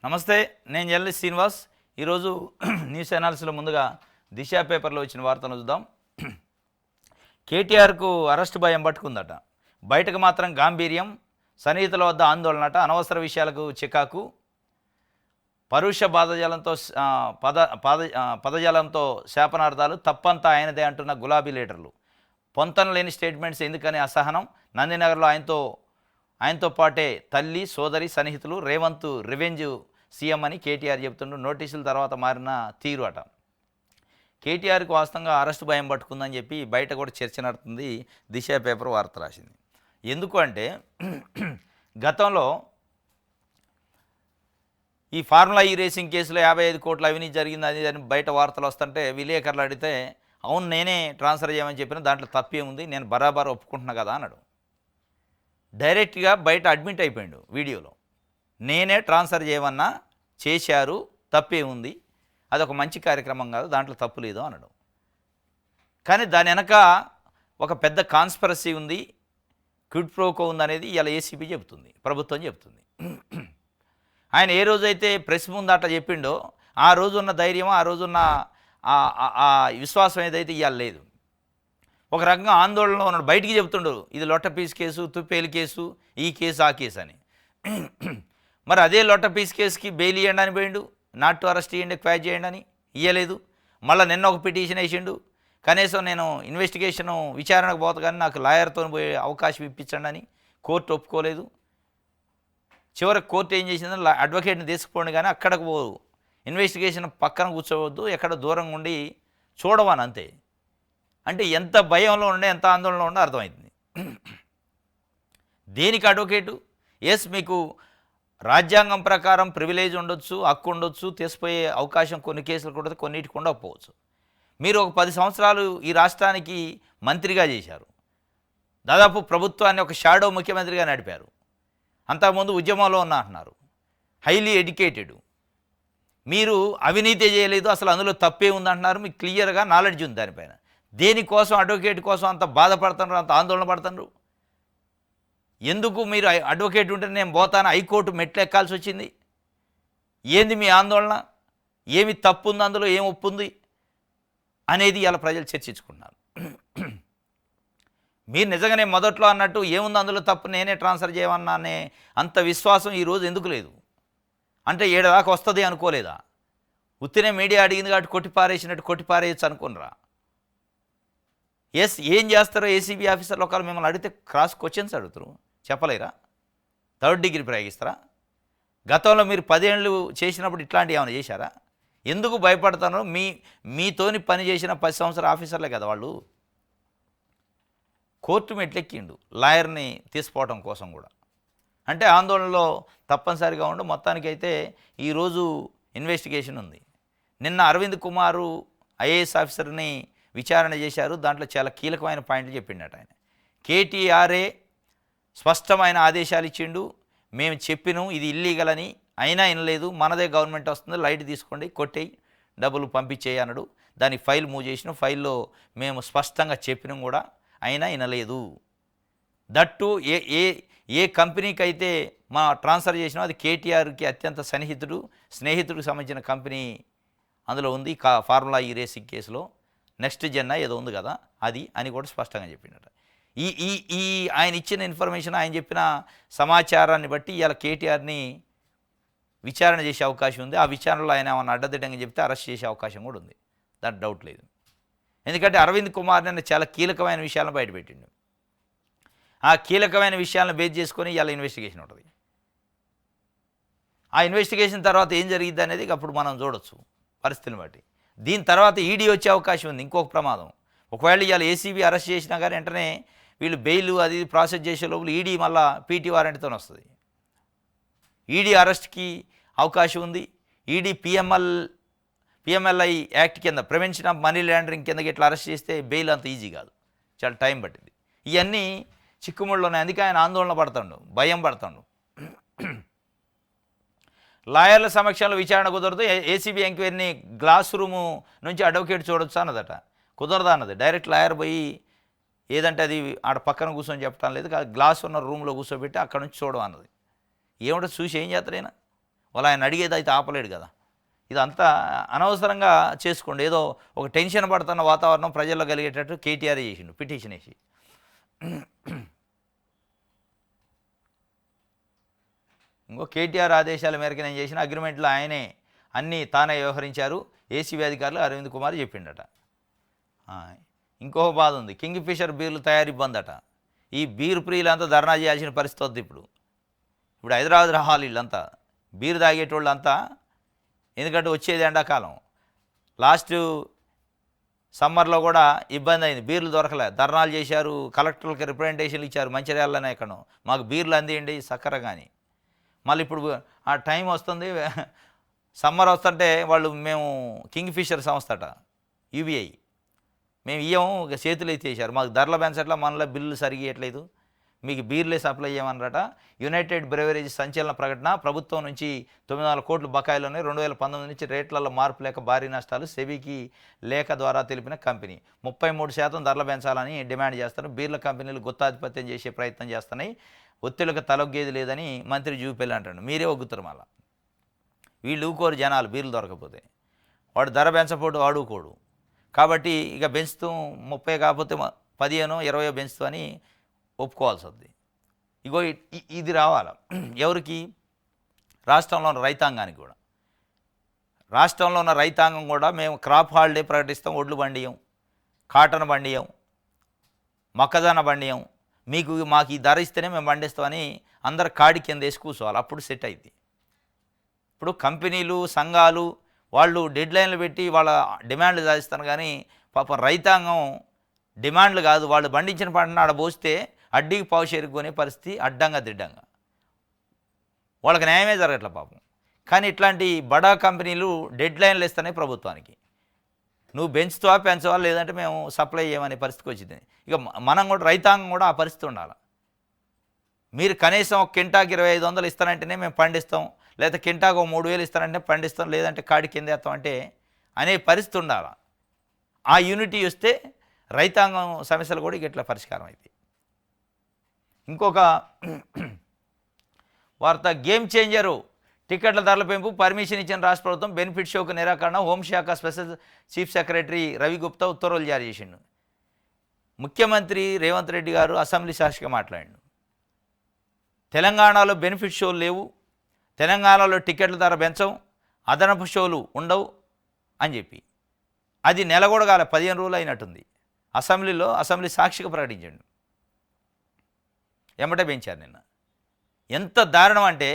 నమస్తే, నేను జర్నలిస్ట్ శ్రీనివాస్. ఈరోజు న్యూస్ అనాలిసిస్లో ముందుగా దిశ పేపర్లో వచ్చిన వార్తను చూద్దాం. కేటీఆర్కు అరెస్ట్ భయం పట్టుకుందట, బయటకు మాత్రం గాంభీర్యం, సన్నిహితుల వద్ద ఆందోళనట, అనవసర విషయాలకు చికాకు, పరుష పదజాలంతో శాపనార్థాలు, తప్పంతా ఆయనదే అంటున్న గులాబీ లీడర్లు, పొంతన లేని స్టేట్మెంట్స్ ఎందుకని అసహనం, నందినగర్లో ఆయనతో పాటే తల్లి, సోదరి, సన్నిహితులు, రేవంత్ రివెంజ్ సీఎం అని కేటీఆర్ చెబుతుండ్రు. నోటీసుల తర్వాత మారిన తీరు అట. కేటీఆర్కి వాస్తవంగా అరెస్ట్ భయం పట్టుకుందని చెప్పి బయట కూడా చర్చ నడుతుంది. దిశ పేపర్ వార్త రాసింది. ఎందుకు అంటే గతంలో ఈ ఫార్ములా ఈ రేసింగ్ కేసులో 55 కోట్ల అవినీతి జరిగింది అది అని బయట వార్తలు వస్తుంటే విలేకరులు అడిగితే, అవును నేనే ట్రాన్స్ఫర్ చేయమని చెప్పిన, దాంట్లో తప్పే ఉంది, నేను బరాబర్ ఒప్పుకుంటున్నా కదా అన్నాడు. డైరెక్ట్గా బయట అడ్మిట్ అయిపోయాడు వీడియోలో. నేనే ట్రాన్స్ఫర్ చేయమన్నా, చేశారు, తప్పే ఉంది, అదొక మంచి కార్యక్రమం కాదు, దాంట్లో తప్పు లేదు అన్నాడు. కానీ దాని వెనక ఒక పెద్ద కాన్స్పిరసీ ఉంది, క్విడ్ ప్రోకో ఉందనేది ఇలా ఏసీబీ చెబుతుంది, ప్రభుత్వం చెబుతుంది. ఆయన ఏ రోజైతే ప్రెస్ ముందు అట్లా చెప్పిండో ఆ రోజున్న ధైర్యం, ఆ రోజున్న ఆ విశ్వాసం ఏదైతే ఇవాళ లేదు. ఒక రకంగా ఆందోళనలో ఉన్నాడు, బయటికి చెబుతుండు ఇది లొట్టపీస్ కేసు, తుప్పేలు కేసు, ఈ కేసు ఆ కేసు అని. మరి అదే లొట్టపీస్ కేసుకి బెయిల్ ఇవ్వండి అని పోయిండు, నాట్ టు అరెస్ట్ ఇవ్వండి, క్వాజ్ చేయండి అని ఇవ్వలేదు. మళ్ళీ నిన్న ఒక పిటిషన్ వేసిండు, కనీసం నేను ఇన్వెస్టిగేషను విచారణకు పోతా కానీ నాకు లాయర్తో పోయే అవకాశం ఇప్పించండి అని. కోర్టు ఒప్పుకోలేదు. చివరికి కోర్టు ఏం చేసిందని అడ్వకేట్ని తీసుకుపోండి కానీ అక్కడికి పోదు, ఇన్వెస్టిగేషన్ పక్కన కూర్చోవద్దు, ఎక్కడ దూరంగా ఉండి చూడవాని అంతే. అంటే ఎంత భయంలో ఉండే, ఎంత ఆందోళనలో ఉండే అర్థమవుతుంది. దేనికి అడ్వకేటు? ఎస్, మీకు రాజ్యాంగం ప్రకారం ప్రివిలేజ్ ఉండొచ్చు, హక్కు ఉండొచ్చు, తీసిపోయే అవకాశం కొన్ని కేసులు కూడా కొన్నిటికి ఉండకపోవచ్చు. మీరు ఒక 10 సంవత్సరాలు ఈ రాష్ట్రానికి మంత్రిగా చేశారు, దాదాపు ప్రభుత్వాన్ని ఒక షాడో ముఖ్యమంత్రిగా నడిపారు, అంతకుముందు ఉద్యమంలో ఉన్నా అంటున్నారు, హైలీ ఎడ్యుకేటెడ్, మీరు అవినీతి చేయలేదు, అసలు అందులో తప్పే ఉందంటున్నారు, మీకు క్లియర్గా నాలెడ్జ్ ఉంది దానిపైన. దేనికోసం అడ్వకేట్ కోసం అంత బాధపడుతున్నారు, అంత ఆందోళన పడుతున్నారు? ఎందుకు మీరు అడ్వకేట్ ఉంటే నేను పోతాను హైకోర్టు మెట్లు ఎక్కాల్సి వచ్చింది? ఏంది మీ ఆందోళన? ఏమి తప్పు ఉంది అందులో, ఏం ఒప్పుంది అనేది ఇలా ప్రజలు చర్చించుకున్నారు. మీరు నిజంగానే మొదట్లో అన్నట్టు ఏముంది అందులో తప్పు, నేనే ట్రాన్స్ఫర్ చేయమన్నా అనే అంత విశ్వాసం ఈరోజు ఎందుకు లేదు? అంటే 7 దాకా వస్తుంది అనుకోలేదా? ఉత్తినే మీడియా అడిగింది కాబట్టి కొట్టిపారేసినట్టు కొట్టిపారేయచ్చు అనుకున్నరా? ఎస్, ఏం చేస్తారో ఏసీబీ ఆఫీసర్లు ఒకరు మిమ్మల్ని అడిగితే క్రాస్ క్వశ్చన్స్ అడుగుతారు, చెప్పలేరా? 3rd degree ప్రయోగిస్తారా? గతంలో మీరు 10 ఏళ్ళు చేసినప్పుడు ఇట్లాంటివి ఏమైనా చేశారా? ఎందుకు భయపడతారో మీతోని పని చేసిన 10 సంవత్సరాల ఆఫీసర్లే కదా వాళ్ళు. కోర్టు మెట్లెక్కిండు లాయర్ని తీసుకోవడం కోసం కూడా. అంటే ఆందోళనలో తప్పనిసరిగా ఉండు. మొత్తానికైతే ఈరోజు ఇన్వెస్టిగేషన్ ఉంది. నిన్న అరవింద్ కుమారు ఐఏఎస్ ఆఫీసర్ని విచారణ చేశారు, దాంట్లో చాలా కీలకమైన పాయింట్లు చెప్పిండట ఆయన. కేటీఆర్ఏ స్పష్టమైన ఆదేశాలు ఇచ్చిండు, మేము చెప్పినాం ఇది ఇల్లీగల్ అని, అయినా వినలేదు, మనదే గవర్నమెంట్ వస్తుంది, లైట్ తీసుకోండి, కొట్టేయి, డబ్బులు పంపించేయి అన్నాడు. దానికి ఫైల్ మూవ్ చేసినాం, ఫైల్లో మేము స్పష్టంగా చెప్పినాం కూడా, అయినా వినలేదు. దట్టు ఏ కంపెనీకి అయితే మా ట్రాన్స్ఫర్ చేసినా అది కేటీఆర్కి అత్యంత స్నేహితుడికి సంబంధించిన కంపెనీ అందులో ఉంది. ఫార్ములా ఈ రేసింగ్ కేసులో నెక్స్ట్ జెన్ ఏదో ఉంది కదా అది అని కూడా స్పష్టంగా చెప్పిండట. ఈ ఆయన ఇచ్చిన ఇన్ఫర్మేషన్, ఆయన చెప్పిన సమాచారాన్ని బట్టి ఇలా కేటీఆర్ని విచారణ చేసే అవకాశం ఉంది. ఆ విచారణలో ఆయన ఏమన్నా అడ్డదిడ్డంగా చెప్తే అరెస్ట్ చేసే అవకాశం కూడా ఉంది, దాంట్లో డౌట్ లేదు. ఎందుకంటే అరవింద్ కుమార్ నిన్న చాలా కీలకమైన విషయాలను బయటపెట్టిండు. ఆ కీలకమైన విషయాలను బేస్ చేసుకొని ఇలా ఇన్వెస్టిగేషన్ ఉంటుంది. ఆ ఇన్వెస్టిగేషన్ తర్వాత ఏం జరిగిద్ది అనేది అప్పుడు మనం చూడొచ్చు పరిస్థితిని బట్టి. దీని తర్వాత ఈడీ వచ్చే అవకాశం ఉంది, ఇంకొక ప్రమాదం. ఒకవేళ ఇవాళ ఏసీబీ అరెస్ట్ చేసినా కానీ వెంటనే వీళ్ళు బెయిల్ అది ప్రాసెస్ చేసే లోపల ఈడీ మళ్ళీ పీటీ వారెంట్తో వస్తుంది. ఈడీ అరెస్ట్కి అవకాశం ఉంది. ఈడీ పిఎంఎల్ఐ యాక్ట్ కింద, ప్రివెన్షన్ ఆఫ్ మనీ లాండరింగ్ కిందకి ఇట్లా అరెస్ట్ చేస్తే బెయిల్ అంత ఈజీ కాదు, చాలా టైం పట్టింది. ఇవన్నీ చిక్కుముళ్ళు ఉన్నాయి. అందుకే ఆయన ఆందోళన పడుతుండు, భయం పడుతుండు. లాయర్ల సమక్షంలో విచారణ కుదరదు, ఏసీబీ ఎంక్వైరీని గ్లాస్ రూము నుంచి అడ్వకేట్ చూడొచ్చు అన్నదట. కుదరదా అన్నది. డైరెక్ట్ లాయర్ పోయి ఏదంటే అది ఆడ పక్కన కూర్చొని చెప్పడం లేదు, గ్లాస్ ఉన్న రూమ్లో కూర్చోబెట్టి అక్కడ నుంచి చూడడం అన్నది. ఏమిటో చూసి ఏం చేస్తారైనా? వాళ్ళు ఆయన అడిగేది అయితే ఆపలేడు కదా. ఇదంతా అనవసరంగా చేసుకోండి. ఏదో ఒక టెన్షన్ పడుతున్న వాతావరణం ప్రజల్లో కలిగేటట్టు కేటీఆర్ చేసిండు పిటిషన్ వేసి. ఇంకో కేటీఆర్ ఆదేశాల మేరకు నేను చేసిన అగ్రిమెంట్లో ఆయనే అన్నీ తానే వ్యవహరించారు ఏసీబీ అధికారులు అరవింద్ కుమార్ చెప్పిండట. ఇంకో బాధ ఉంది, కింగ్ ఫిషర్ బీర్లు తయారీ బంద్ అట. ఈ బీర్ ప్రియులంతా ధర్నా చేయాల్సిన పరిస్థితి వద్దు. ఇప్పుడు హైదరాబాద్ రావాలి వీళ్ళంతా, బీరు తాగేటోళ్ళంతా. ఎందుకంటే వచ్చేది ఎండాకాలం, లాస్ట్ సమ్మర్లో కూడా ఇబ్బంది అయింది, బీర్లు దొరకలే, ధర్నాలు చేశారు, కలెక్టర్లకు రిప్రజెంటేషన్లు ఇచ్చారు, మంచిర్యాలనే ఎక్కడో మాకు బీర్లు అందియండి సక్కర. కానీ మళ్ళీ ఇప్పుడు ఆ టైం వస్తుంది, సమ్మర్ వస్తుంటే వాళ్ళు మేము కింగ్ ఫిషర్ సంస్థ అట యూబీఐ మేము ఇయ్యము, చేతులు ఎత్తేసారు, మాకు ధరల పెంచట్లా, మనలో బిల్లు సరిగి ఇవ్వట్లేదు, మీకు బీర్లే సప్లై చేయమన్నారట. యునైటెడ్ బ్రెవరేజ్ సంచలన ప్రకటన, ప్రభుత్వం నుంచి 900 కోట్ల బకాయిలోనే 2019 నుంచి రేట్లలో మార్పు లేక భారీ నష్టాలు, సెబీకి లేఖ ద్వారా తెలిపిన కంపెనీ 33% ధరలు పెంచాలని డిమాండ్ చేస్తారు. బీర్ల కంపెనీలు గుత్తాధిపత్యం చేసే ప్రయత్నం చేస్తున్నాయి, ఒత్తిళ్లకు తలొగ్గేది లేదని మంత్రి జూపెల్లి అంటాడు. మీరే ఒగ్గుతారు మళ్ళా, వీళ్ళు ఊకోరు జనాలు బీర్లు దొరకపోతే, వాడు ధర పెంచపోడు వాడుకోడు. కాబట్టి ఇక పెంచుతూ 30 కాకపోతే 15, 20 పెంచుతూ అని ఒప్పుకోవాల్సి వస్తుంది. ఇగో ఇది రావాలి ఎవరికి? రాష్ట్రంలో ఉన్న రైతాంగానికి కూడా. రాష్ట్రంలో ఉన్న రైతాంగం కూడా మేము క్రాప్ హాలిడే ప్రకటిస్తాం, ఒడ్లు బండియం, కాటన్ బండియం, మొక్కజొన్న బండియం, మాకు ఈ ధర ఇస్తేనే మేము పండిస్తామని అందరు కాడి కింద వేసి కూర్చోవాలి, అప్పుడు సెట్ అయింది. ఇప్పుడు కంపెనీలు సంఘాలు వాళ్ళు డెడ్ లైన్లు పెట్టి వాళ్ళ డిమాండ్లు సాధిస్తారు, కానీ పాపం రైతాంగం డిమాండ్లు కాదు, వాళ్ళు పండించిన పంటను ఆడ పోస్తే అడ్డీకి పావు చేరుకునే పరిస్థితి, అడ్డంగా దిడ్డంగా వాళ్ళకి న్యాయమే జరగట్లే పాపం. కానీ ఇట్లాంటి బడా కంపెనీలు డెడ్ లైన్లు ఇస్తున్నాయి ప్రభుత్వానికి, నువ్వు పెంచుతావా పెంచవా, లేదంటే మేము సప్లై చేయమనే పరిస్థితికి వచ్చింది. ఇక మనం కూడా రైతాంగం కూడా ఆ పరిస్థితి ఉండాలి. మీరు కనీసం ఒక కింటాకి 2500 ఇస్తానంటేనే మేము పండిస్తాం, లేదా కింటాకు 3000 ఇస్తానంటే పండిస్తాం, లేదంటే కాడి కింద వేస్తాం అంటే అనే పరిస్థితి ఉండాలి. ఆ యూనిటీ వస్తే రైతాంగం సమస్యలు కూడా ఇట్లా పరిష్కారం అవుతాయి. ఇంకొక వార్త, గేమ్ చేంజరు, టికెట్ల ధరల పెంపు పర్మిషన్ ఇచ్చిన రాష్ట్ర ప్రభుత్వం, బెనిఫిట్ షోకు నిరాకరణ, హోంశాఖ special chief secretary Ravi Gupta ఉత్తర్వులు జారీ చేసిండు. ముఖ్యమంత్రి రేవంత్ రెడ్డి గారు అసెంబ్లీ సాక్షిగా మాట్లాడిండు, తెలంగాణలో బెనిఫిట్ షోలు లేవు, తెలంగాణలో టికెట్ల ధర పెంచం, అదనపు షోలు ఉండవు అని చెప్పి. అది నెల కూడా కాలే, 15 రోజులు అయినట్టుంది. అసెంబ్లీ సాక్షిగా ప్రకటించండు, ఎమ్మటే పెంచారు నిన్న. ఎంత దారుణం అంటే,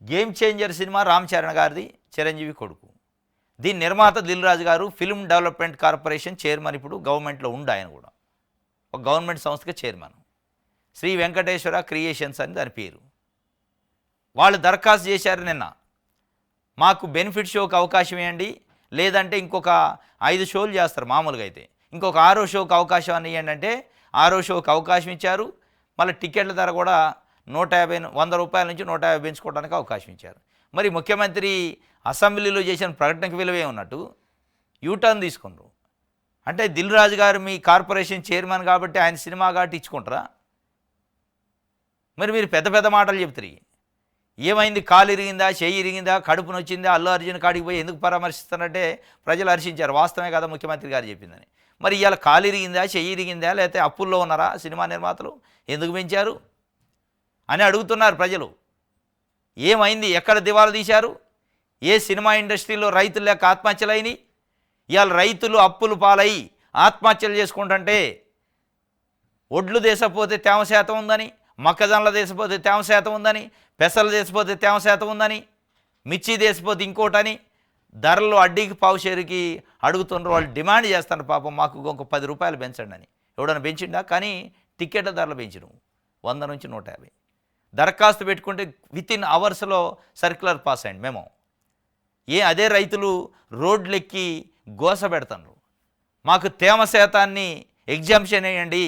game changer cinema Ram Charan గారిది, చిరంజీవి కొడుకు. దీని నిర్మాత దిల్ రాజు గారు ఫిల్మ్ డెవలప్మెంట్ కార్పొరేషన్ చైర్మన్, ఇప్పుడు గవర్నమెంట్లో ఉండి ఆయన కూడా ఒక గవర్నమెంట్ సంస్థకి చైర్మన్. శ్రీ వెంకటేశ్వర క్రియేషన్స్ అని దాని పేరు. వాళ్ళు దరఖాస్తు చేశారు నిన్న, మాకు బెనిఫిట్ షోకి అవకాశం ఇవ్వండి, లేదంటే ఇంకొక 5 షోలు చేస్తారు మామూలుగా అయితే, ఇంకొక 6వ షోకి అవకాశం ఇవ్వండి అంటే 6వ షోకి అవకాశం ఇచ్చారు. మళ్ళీ టికెట్ల ధర కూడా 100 రూపాయల నుంచి 150 పెంచుకోవడానికి అవకాశం ఇచ్చారు. మరి ముఖ్యమంత్రి అసెంబ్లీలో చేసిన ప్రకటనకు విలువే ఉన్నట్టు యూటర్న్ తీసుకున్నారు. అంటే దిల్ రాజు గారు మీ కార్పొరేషన్ చైర్మన్ కాబట్టి ఆయన సినిమా కాబట్టి ఇచ్చుకుంటారా? మరి మీరు పెద్ద పెద్ద మాటలు చెప్తారు. ఏమైంది, కాలు ఇరిగిందా, చెయ్యి ఇరిగిందా, కడుపు నొచ్చిందా, అల్లు అర్జున్ కాడికి పోయి ఎందుకు పరామర్శిస్తారంటే ప్రజలు హర్షించారు, వాస్తవమే కదా ముఖ్యమంత్రి గారు చెప్పిందని. మరి ఇవాళ కాలు ఇరిగిందా, చెయ్యి ఇరిగిందా, లేకపోతే అప్పుల్లో ఉన్నారా సినిమా నిర్మాతలు, ఎందుకు పెంచారు అని అడుగుతున్నారు ప్రజలు. ఏమైంది, ఎక్కడ దివాలా తీశారు, ఏ సినిమా ఇండస్ట్రీలో రైతులు లేక ఆత్మహత్యలైనవి? ఇవాళ రైతులు అప్పులు పాలై ఆత్మహత్యలు చేసుకుంటుంటే, ఒడ్లు దేశపోతే తేమ శాతం ఉందని, మొక్కజొన్నల దేశపోతే తేమ శాతం ఉందని, పెసలు దేశపోతే తేమ శాతం ఉందని, మిర్చి దేశపోతే ఇంకోటని ధరలు అడ్డీకి పావు షేరుకి అడుగుతున్నారు. వాళ్ళు డిమాండ్ చేస్తారు, పాపం మాకు ఇంకొక 10 రూపాయలు పెంచండి అని. ఎవడన్నా పెంచిండా? కానీ టికెట్ల ధరలు పెంచడం 100 నుంచి 150. దరఖాస్తు పెట్టుకుంటే వితిన్ అవర్స్లో సర్క్యులర్ పాస్ అయ్యండి మేము. అదే రైతులు రోడ్లెక్కి గోస పెడతారు, మాకు తేమ శాతాన్ని ఎగ్జామ్షన్ వేయండి,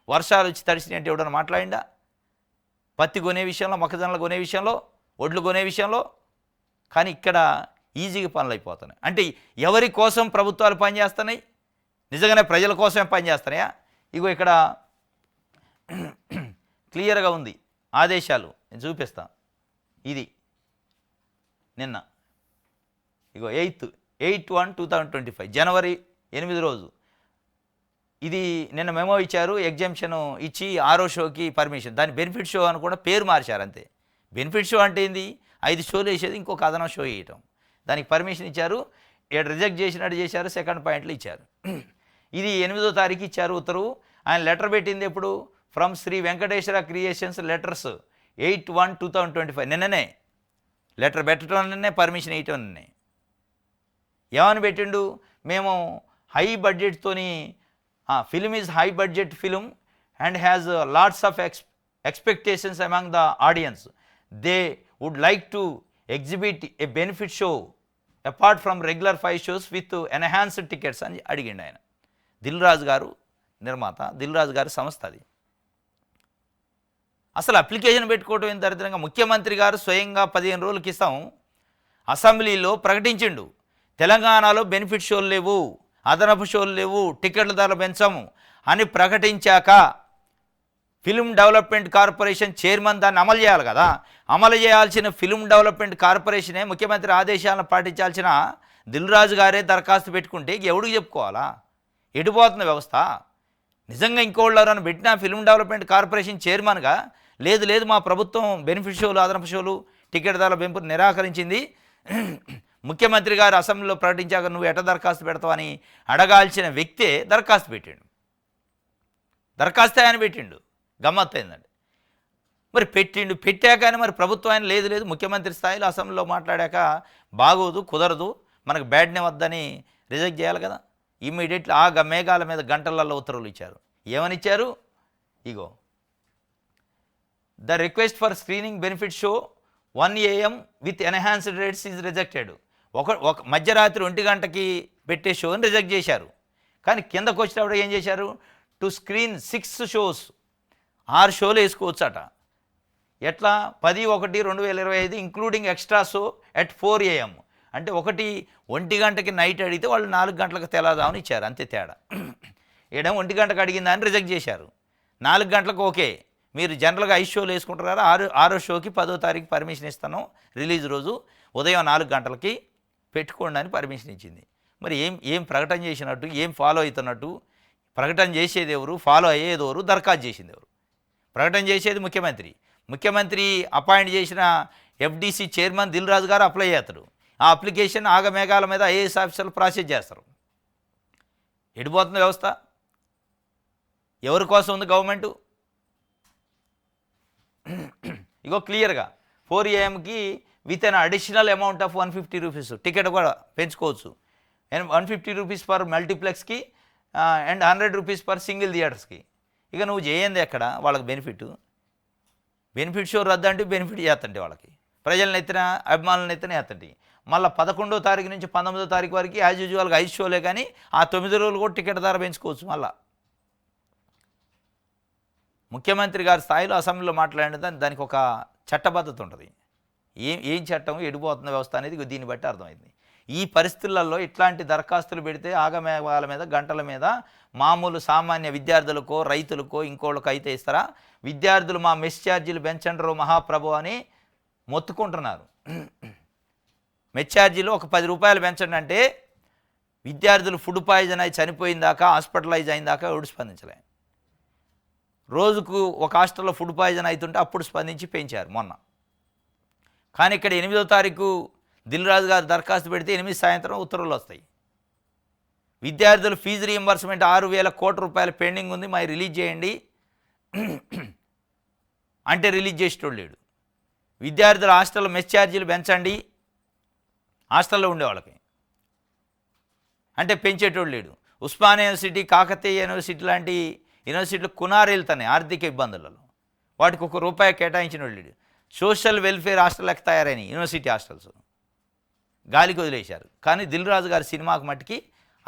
వర్షాలు వచ్చి తడిసినాయి అంటే ఎవడన్నా మాట్లాడిండా? పత్తి కొనే విషయంలో, మొక్కజొన్నలు కొనే విషయంలో, ఒడ్లు కొనే విషయంలో. కానీ ఇక్కడ ఈజీగా పనులు అయిపోతున్నాయి. అంటే ఎవరి కోసం ప్రభుత్వాలు పనిచేస్తున్నాయి? నిజంగానే ప్రజల కోసమే పనిచేస్తున్నాయా? ఇగో ఇక్కడ క్లియర్గా ఉంది ఆదేశాలు, నేను చూపిస్తా. ఇది నిన్న ఇగో 8/1/2025 జనవరి 8 రోజు ఇది నిన్న మెమో ఇచ్చారు. ఎగ్జామ్షన్ ఇచ్చి 6వ షోకి పర్మిషన్. దాని బెనిఫిట్ షో అని కూడా పేరు మార్చారు అంతే. బెనిఫిట్ షో అంటే ఏంది? 5 షోలు వేసేది ఇంకొక అదనం షో వేయటం. దానికి పర్మిషన్ ఇచ్చారు. రిజెక్ట్ చేసినట్టు చేశారు. సెకండ్ పాయింట్లు ఇచ్చారు. ఇది 8వ తారీఖు ఇచ్చారు ఉత్తర్వు. ఆయన లెటర్ పెట్టింది ఎప్పుడు? From Shri Venkateswara Creations letters 8/1/2025 నిన్ననే లెటర్ పెట్టడం, నిన్నే పర్మిషన్ ఇవ్వటం. నిన్నే ఏమని పెట్టిండు? మేము హై బడ్జెట్తోని film is high budget film and has lots of expectations among the audience. They would like to exhibit a benefit show apart from regular 5 shows with enhanced tickets అని అడిగిండు ఆయన. దిల్ రాజు గారు నిర్మాత, దిల్ రాజు గారి సంస్థ అది. అసలు అప్లికేషన్ పెట్టుకోవటం ఏం దరిద్రంగా. ముఖ్యమంత్రి గారు స్వయంగా 15 రోజుల క్రితం అసెంబ్లీలో ప్రకటించిండు, తెలంగాణలో బెనిఫిట్ షోలు లేవు, అదనపు షోలు లేవు, టికెట్ల ధరలు పెంచాము అని ప్రకటించాక ఫిల్మ్ డెవలప్మెంట్ కార్పొరేషన్ చైర్మన్ దాన్ని అమలు చేయాలి కదా. అమలు చేయాల్సిన ఫిల్మ్ డెవలప్మెంట్ కార్పొరేషనే ముఖ్యమంత్రి ఆదేశాలను పాటించాల్సిన దిల్ రాజు గారే దరఖాస్తు పెట్టుకుంటే ఎవడికి చెప్పుకోవాలా? ఎడిపోతున్న వ్యవస్థ. నిజంగా ఇంకోళ్ళని పెట్టిన ఫిల్మ్ డెవలప్మెంట్ కార్పొరేషన్ చైర్మన్గా లేదు మా ప్రభుత్వం బెనిఫిట్ షోలు, అదనపు షోలు, టికెట్ ధరల పెంపును నిరాకరించింది, ముఖ్యమంత్రి గారు అసెంబ్లీలో ప్రకటించాక నువ్వు ఎట దరఖాస్తు పెడతావని అడగాల్సిన వ్యక్తే దరఖాస్తు పెట్టిండు. దరఖాస్తు ఆయన పెట్టిండు. గమ్మత్తు అయిందండి. మరి పెట్టాకని మరి ప్రభుత్వం ఆయన లేదు ముఖ్యమంత్రి స్థాయిలో అసెంబ్లీలో మాట్లాడాక బాగోదు, కుదరదు, మనకు బ్యాడ్ నేమ్ వద్దని రిజెక్ట్ చేయాలి కదా. ఇమ్మీడియట్లీ మేఘాల మీద గంటలలో ఉత్తర్వులు ఇచ్చారు. ఏమని ఇచ్చారు? ఇగో, the request for screening benefit show 1 AM with enhanced rates is rejected. ఒక మధ్యరాత్రి 1 గంటకి పెట్టే షోని రిజెక్ట్ చేశారు. కానీ కిందకు వచ్చేటప్పుడు ఏం చేశారు? టు స్క్రీన్ 6 షోస్, 6 షోలు వేసుకోవచ్చట. ఎట్లా? 10/1/2025 including extra show at 4 AM. అంటే 1 గంటకి నైట్ అడిగితే వాళ్ళు 4 గంటలకు తెలాదామని ఇచ్చారు. అంతే తేడా. ఏడేమో 1 గంటకు అడిగిందని రిజెక్ట్ చేశారు. 4 గంటలకు ఓకే, మీరు జనరల్గా 5 షోలు వేసుకుంటారు కదా, 6వ షోకి 10వ తారీఖు పర్మిషన్ ఇస్తాను, రిలీజ్ రోజు ఉదయం 4 గంటలకి పెట్టుకోండి అని పర్మిషన్ ఇచ్చింది. మరి ఏం ప్రకటన చేసినట్టు, ఏం ఫాలో అవుతున్నట్టు? ప్రకటన చేసేది ఎవరు, ఫాలో అయ్యేది ఎవరు, దరఖాస్తు చేసింది ఎవరు? ప్రకటన చేసేది ముఖ్యమంత్రి అపాయింట్ చేసిన FDC చైర్మన్ దిల్ రాజు గారు అప్లై చేస్తారు. ఆ అప్లికేషన్ మేఘాల మీద IAS ఆఫీసర్లు ప్రాసెస్ చేస్తారు. ఎడిపోతుంది వ్యవస్థ. ఎవరి కోసం ఉంది గవర్నమెంటు? ఇగో క్లియర్గా 4 AMకి with an additional amount of 150 rupees ticket కూడా పెంచుకోవచ్చు. 150 రూపీస్ పర్ మల్టీప్లెక్స్కి అండ్ 100 రూపీస్ పర్ సింగిల్ థియేటర్స్కి. ఇక నువ్వు చేయండి ఎక్కడ వాళ్ళకి బెనిఫిట్ షో రద్దు అంటే బెనిఫిట్ చేస్తుంటే వాళ్ళకి ప్రజలను ఎత్తిన, అభిమానులను ఎత్తిన చేస్తుంటే మళ్ళీ 11వ తారీఖు నుంచి 19వ తారీఖు వరకు యాజ్ యూజువల్గా 5 షోలే, కానీ ఆ 9 రోజులు కూడా టికెట్ ధర పెంచుకోవచ్చు. మళ్ళీ ముఖ్యమంత్రి గారి స్థాయిలో అసెంబ్లీలో మాట్లాడిన దానికి ఒక చట్టబద్ధత ఉంటుంది. ఏం చట్టం, ఎడిపోతున్న వ్యవస్థ అనేది దీన్ని బట్టి అర్థమైంది. ఈ పరిస్థితులలో ఇట్లాంటి దరఖాస్తులు పెడితే ఆగమేఘాల మీద, గంటల మీద మామూలు సామాన్య విద్యార్థులకో, రైతులకో, ఇంకోళ్ళకో అయితే ఇస్తారా? విద్యార్థులు మా మెస్ ఛార్జీలు పెంచండ్రో మహాప్రభు అని మొత్తుకుంటున్నారు. మెస్ ఛార్జీలు ఒక 10 రూపాయలు పెంచండి అంటే విద్యార్థులు ఫుడ్ పాయిజన్ అయి చనిపోయిన దాకా, హాస్పిటలైజ్ అయిన దాకా ఎవడు స్పందించలే. రోజుకు ఒక హాస్టల్లో ఫుడ్ పాయిజన్ అవుతుంటే అప్పుడు స్పందించి పెంచారు మొన్న. కానీ ఇక్కడ 8వ తారీఖు దిల్ రాజు గారు దరఖాస్తు పెడితే 8 సాయంత్రం ఉత్తర్వులు వస్తాయి. విద్యార్థుల ఫీజు రీయింబర్స్మెంట్ 6,000 కోట్ల రూపాయలు పెండింగ్ ఉంది, మరి రిలీజ్ చేయండి అంటే రిలీజ్ చేసేటోళ్ళు లేడు. విద్యార్థుల హాస్టల్లో మెస్ ఛార్జీలు పెంచండి హాస్టల్లో ఉండేవాళ్ళకి అంటే పెంచేటోళ్ళు లేడు. ఉస్మానియా యూనివర్సిటీ, కాకతీయ యూనివర్సిటీ లాంటి యూనివర్సిటీలు కునారెళ్తున్నాయి ఆర్థిక ఇబ్బందులలో, వాటికి ₹1 కేటాయించిన వాళ్ళు లేడు. సోషల్ వెల్ఫేర్ హాస్టల్కి తయారైనాయి యూనివర్సిటీ హాస్టల్స్, గాలికి వదిలేశారు. కానీ దిల్ రాజు గారి సినిమాకు మట్టికి